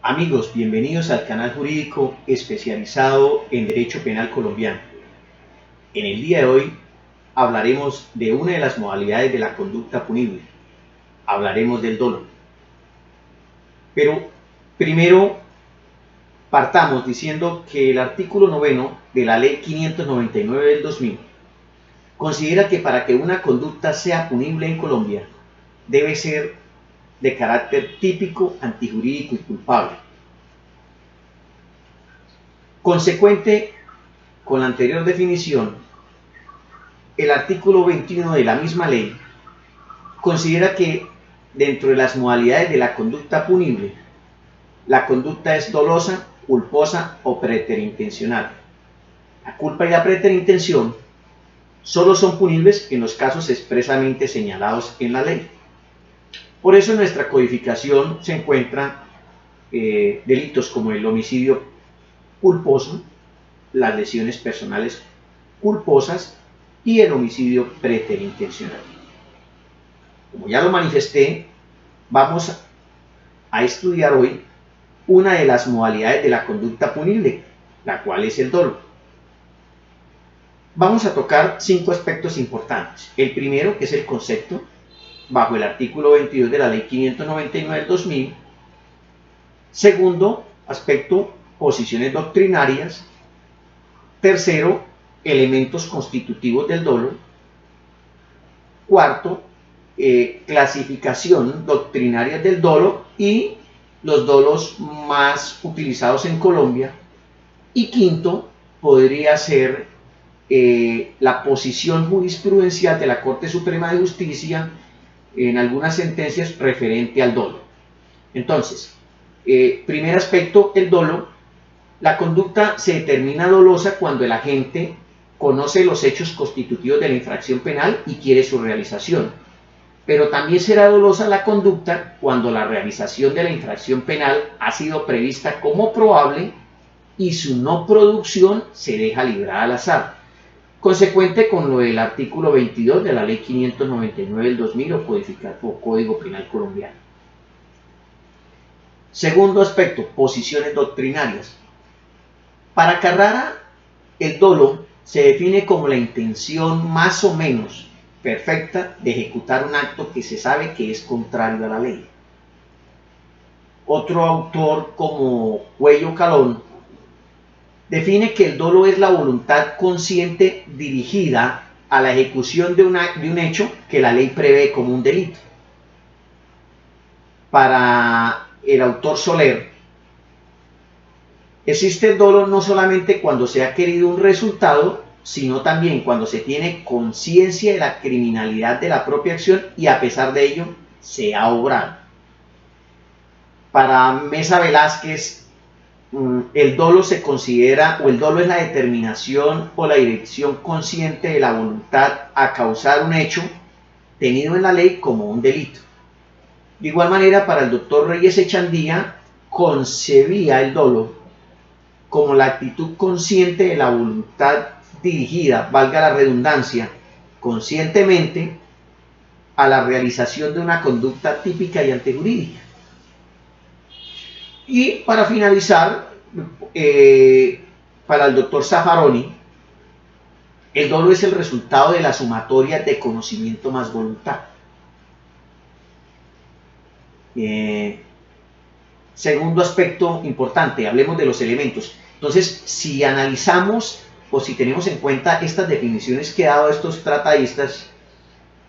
Amigos, bienvenidos al canal jurídico especializado en Derecho Penal Colombiano. En el día de hoy hablaremos de una de las modalidades de la conducta punible. Hablaremos del dolo. Pero primero partamos diciendo que el artículo 9 de la Ley 599 del 2000 considera que para que una conducta sea punible en Colombia debe ser de carácter típico, antijurídico y culpable. Consecuente con la anterior definición, el artículo 21 de la misma ley considera que dentro de las modalidades de la conducta punible, la conducta es dolosa, culposa o preterintencional. La culpa y la preterintención solo son punibles en los casos expresamente señalados en la ley. Por eso en nuestra codificación se encuentran delitos como el homicidio culposo, las lesiones personales culposas y el homicidio preterintencional. Como ya lo manifesté, vamos a estudiar hoy una de las modalidades de la conducta punible, la cual es el dolo. Vamos a tocar 5 aspectos importantes. El primero, que es el concepto, bajo el artículo 22 de la Ley 599 del 2000. Segundo aspecto, posiciones doctrinarias. Tercero, elementos constitutivos del dolo. Cuarto, clasificación doctrinaria del dolo y los dolos más utilizados en Colombia. Y quinto, podría ser la posición jurisprudencial de la Corte Suprema de Justicia en algunas sentencias referente al dolo. Entonces, primer aspecto, el dolo. La conducta se determina dolosa cuando el agente conoce los hechos constitutivos de la infracción penal y quiere su realización. Pero también será dolosa la conducta cuando la realización de la infracción penal ha sido prevista como probable y su no producción se deja librada al azar, consecuente con lo del artículo 22 de la Ley 599 del 2000 o Código Penal Colombiano. Segundo aspecto, posiciones doctrinarias. Para Carrara, el dolo se define como la intención más o menos perfecta de ejecutar un acto que se sabe que es contrario a la ley. Otro autor, como Cuello Calón, define que el dolo es la voluntad consciente dirigida a la ejecución de un hecho que la ley prevé como un delito. Para el autor Soler, existe el dolo no solamente cuando se ha querido un resultado, sino también cuando se tiene conciencia de la criminalidad de la propia acción y a pesar de ello se ha obrado. Para Mesa Velázquez, el dolo se considera, o el dolo es la determinación o la dirección consciente de la voluntad a causar un hecho tenido en la ley como un delito. De igual manera, para el doctor Reyes Echandía, concebía el dolo como la actitud consciente de la voluntad dirigida, valga la redundancia, conscientemente a la realización de una conducta típica y antijurídica. Y para finalizar, para el doctor Zaffaroni, el dolo es el resultado de la sumatoria de conocimiento más voluntad. Segundo aspecto importante, hablemos de los elementos. Entonces, si analizamos o si tenemos en cuenta estas definiciones que he dado a estos tratadistas,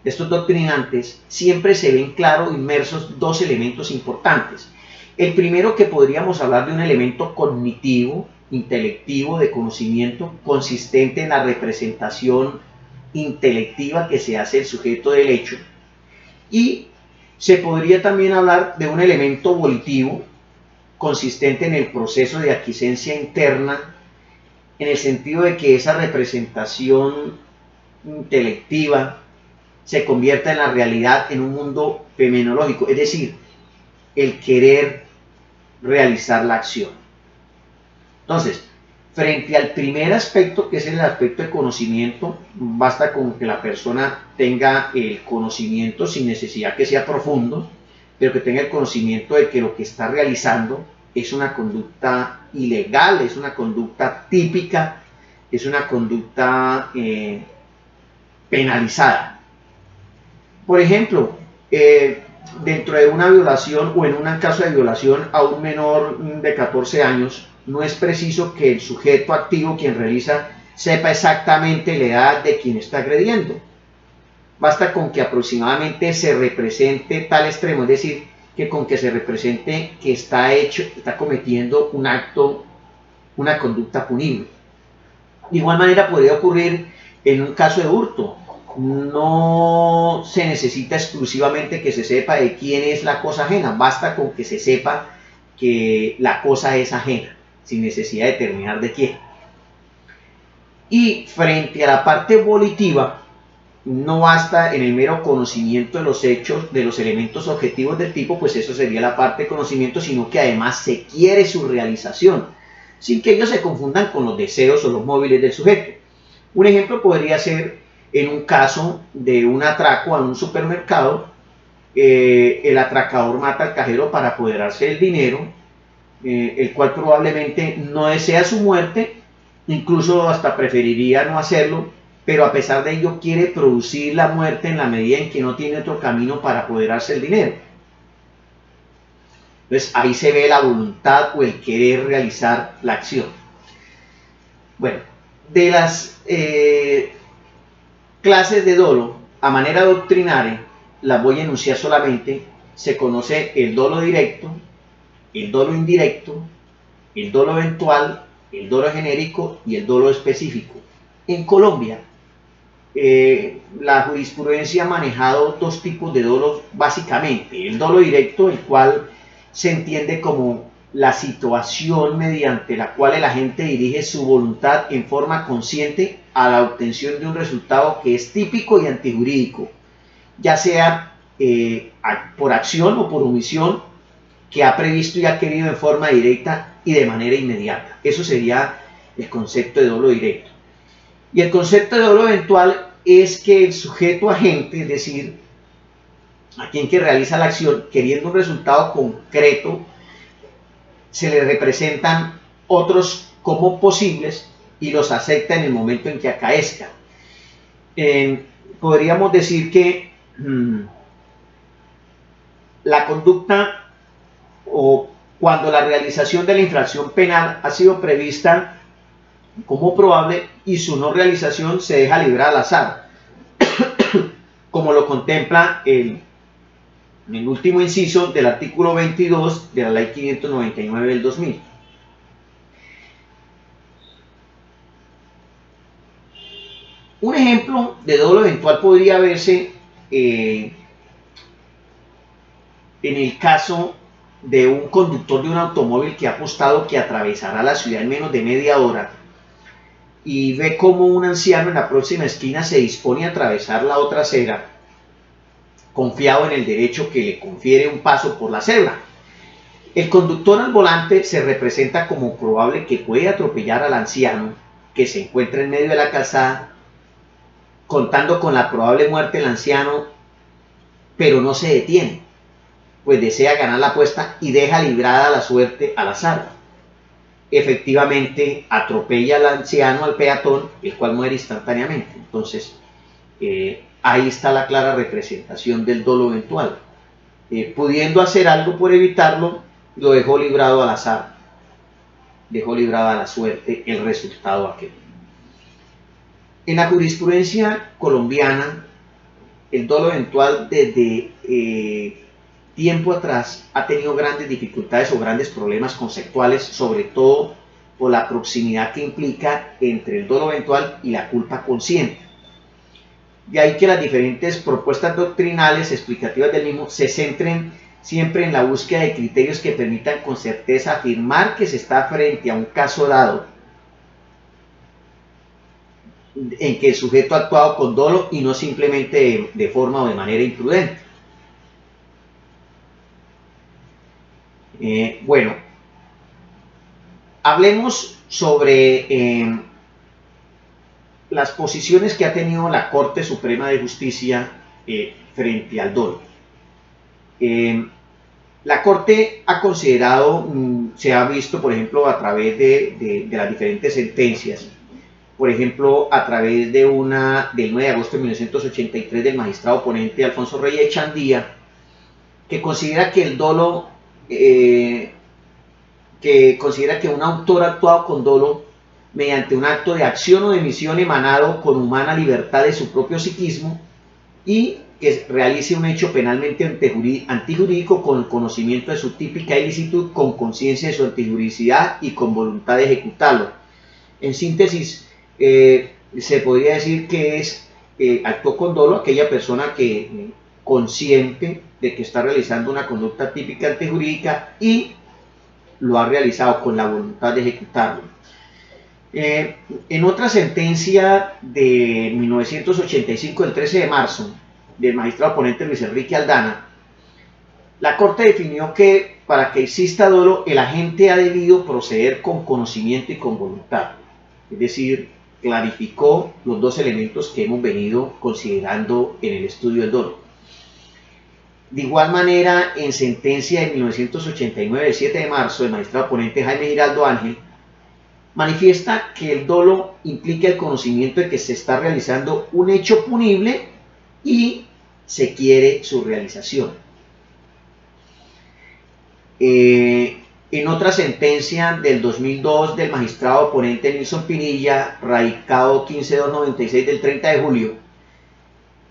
estos doctrinantes, siempre se ven claro inmersos 2 elementos importantes. El primero, que podríamos hablar de un elemento cognitivo, intelectivo, de conocimiento, consistente en la representación intelectiva que se hace el sujeto del hecho. Y se podría también hablar de un elemento volitivo, consistente en el proceso de aquiescencia interna, en el sentido de que esa representación intelectiva se convierta en la realidad en un mundo fenomenológico, es decir, el querer realizar la acción. Entonces, frente al primer aspecto, que es el aspecto de conocimiento, basta con que la persona tenga el conocimiento sin necesidad que sea profundo, pero que tenga el conocimiento de que lo que está realizando es una conducta ilegal, es una conducta típica, es una conducta penalizada. Por ejemplo, dentro de una violación o en un caso de violación a un menor de 14 años, no es preciso que el sujeto activo, quien realiza, sepa exactamente la edad de quien está agrediendo. Basta con que aproximadamente se represente tal extremo, es decir, que con que se represente que está cometiendo un acto, una conducta punible. De igual manera podría ocurrir en un caso de hurto. No se necesita exclusivamente que se sepa de quién es la cosa ajena, basta con que se sepa que la cosa es ajena, sin necesidad de determinar de quién. Y frente a la parte volitiva, no basta en el mero conocimiento de los hechos, de los elementos objetivos del tipo, pues eso sería la parte de conocimiento, sino que además se quiere su realización, sin que ellos se confundan con los deseos o los móviles del sujeto. Un ejemplo podría ser en un caso de un atraco a un supermercado, el atracador mata al cajero para apoderarse del dinero, el cual probablemente no desea su muerte, incluso hasta preferiría no hacerlo, pero a pesar de ello quiere producir la muerte en la medida en que no tiene otro camino para apoderarse del dinero. Entonces ahí se ve la voluntad o el querer realizar la acción. Bueno, de las clases de dolo, a manera doctrinaria, las voy a enunciar solamente. Se conoce el dolo directo, el dolo indirecto, el dolo eventual, el dolo genérico y el dolo específico. En Colombia, la jurisprudencia ha manejado dos tipos de dolos básicamente. El dolo directo, el cual se entiende como la situación mediante la cual el agente dirige su voluntad en forma consciente a la obtención de un resultado que es típico y antijurídico, ya sea por acción o por omisión, que ha previsto y ha querido en forma directa y de manera inmediata. Eso sería el concepto de dolo directo. Y el concepto de dolo eventual es que el sujeto agente, es decir, a quien que realiza la acción, queriendo un resultado concreto, se le representan otros como posibles y los acepta en el momento en que acaezcan. Podríamos decir que la conducta o cuando la realización de la infracción penal ha sido prevista como probable y su no realización se deja librar al azar, como lo contempla el último inciso del artículo 22 de la Ley 599 del 2000. Un ejemplo de dolo eventual podría verse en el caso de un conductor de un automóvil que ha apostado que atravesará la ciudad en menos de media hora y ve como un anciano en la próxima esquina se dispone a atravesar la otra acera, confiado en el derecho que le confiere un paso por la cebra. El conductor al volante se representa como probable que puede atropellar al anciano que se encuentra en medio de la calzada, contando con la probable muerte del anciano, pero no se detiene, pues desea ganar la apuesta y deja librada la suerte al azar. Efectivamente atropella al anciano, al peatón, el cual muere instantáneamente. Entonces, ahí está la clara representación del dolo eventual. Pudiendo hacer algo por evitarlo, lo dejó librado al azar, dejó librado a la suerte el resultado aquel. En la jurisprudencia colombiana, el dolo eventual desde tiempo atrás ha tenido grandes dificultades o grandes problemas conceptuales, sobre todo por la proximidad que implica entre el dolo eventual y la culpa consciente. De ahí que las diferentes propuestas doctrinales explicativas del mismo se centren siempre en la búsqueda de criterios que permitan con certeza afirmar que se está frente a un caso dado en que el sujeto ha actuado con dolo y no simplemente de forma o de manera imprudente. Bueno, hablemos sobre las posiciones que ha tenido la Corte Suprema de Justicia frente al dolo. La Corte ha considerado, se ha visto, por ejemplo, a través de las diferentes sentencias, por ejemplo, a través de una del 9 de agosto de 1983 del magistrado ponente Alfonso Reyes Echandía, que considera que el dolo, que considera que un autor ha actuado con dolo mediante un acto de acción o de emisión emanado con humana libertad de su propio psiquismo y que realice un hecho penalmente antijurídico con conocimiento de su típica ilicitud, con conciencia de su antijuridicidad y con voluntad de ejecutarlo. En síntesis, se podría decir que es actuó con dolo aquella persona que consciente de que está realizando una conducta típica antijurídica y lo ha realizado con la voluntad de ejecutarlo. En otra sentencia de 1985, el 13 de marzo, del magistrado ponente Luis Enrique Aldana, la Corte definió que para que exista dolo, el agente ha debido proceder con conocimiento y con voluntad. Es decir, clarificó los dos elementos que hemos venido considerando en el estudio del dolo. De igual manera, en sentencia de 1989, el 7 de marzo, el magistrado ponente Jaime Giraldo Ángel manifiesta que el dolo implica el conocimiento de que se está realizando un hecho punible y se quiere su realización. En otra sentencia del 2002 del magistrado ponente Nilson Pinilla, radicado 15296 del 30 de julio,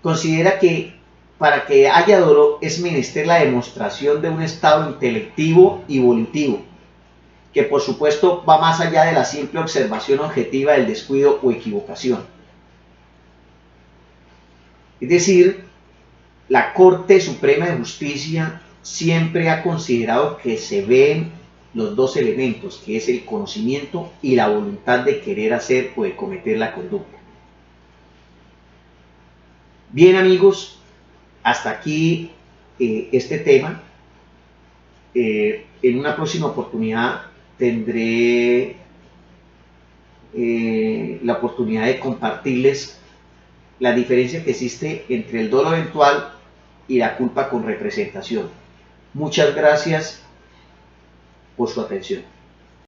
considera que para que haya dolo es menester la demostración de un estado intelectivo y volitivo, que por supuesto va más allá de la simple observación objetiva del descuido o equivocación. Es decir, la Corte Suprema de Justicia siempre ha considerado que se ven los dos elementos, que es el conocimiento y la voluntad de querer hacer o de cometer la conducta. Bien, amigos, hasta aquí este tema. En una próxima oportunidad tendré la oportunidad de compartirles la diferencia que existe entre el dolo eventual y la culpa con representación. Muchas gracias por su atención.